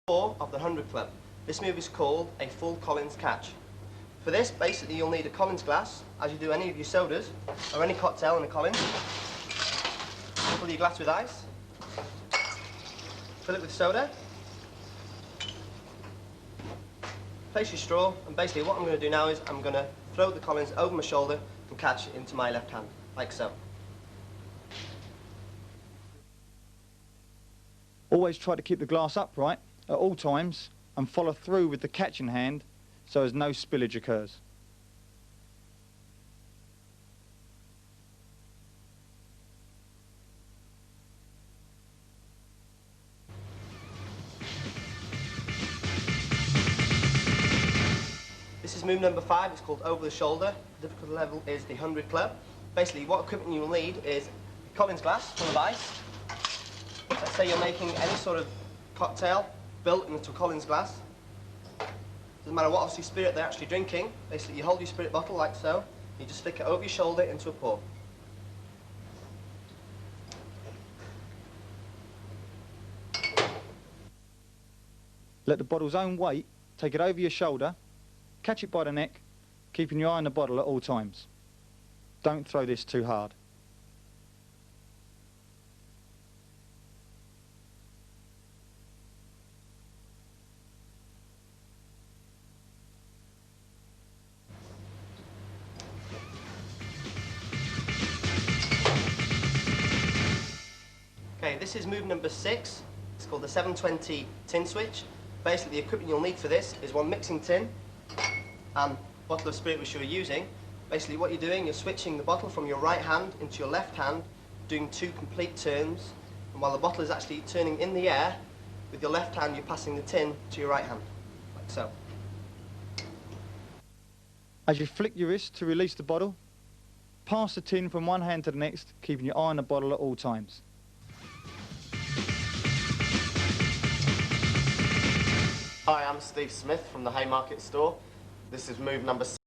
4 of the 100 Club. This move is called a full Collins catch. For this, basically you'll need a Collins glass, as you do any of your sodas, or any cocktail in a Collins. Fill your glass with ice. Fill it with soda. Place your straw, and basically what I'm going to do now is I'm going to throw the Collins over my shoulder and catch it into my left hand, like so. Always try to keep the glass upright at all times and follow through with the catching hand so as no spillage occurs. This is move number 5, it's called over the shoulder. The difficulty level is the 100 Club. Basically what equipment you will need is a Collins glass full of ice. Let's say you're making any sort of cocktail built into a Collins glass. Doesn't matter what obviously spirit they're actually drinking. Basically you hold your spirit bottle like so, you just stick it over your shoulder into a pour. Let the bottle's own weight take it over your shoulder, catch it by the neck, keeping your eye on the bottle at all times. Don't throw this too hard. Okay, this is move number 6. It's called the 720 tin switch. Basically, the equipment you'll need for this is one mixing tin and bottle of spirit which you're using. Basically, what you're doing, you're switching the bottle from your right hand into your left hand, doing 2 complete turns. And while the bottle is actually turning in the air, with your left hand, you're passing the tin to your right hand, like so. As you flick your wrist to release the bottle, pass the tin from one hand to the next, keeping your eye on the bottle at all times. Hi, I'm Steve Smith from the Haymarket store. This is move number 6.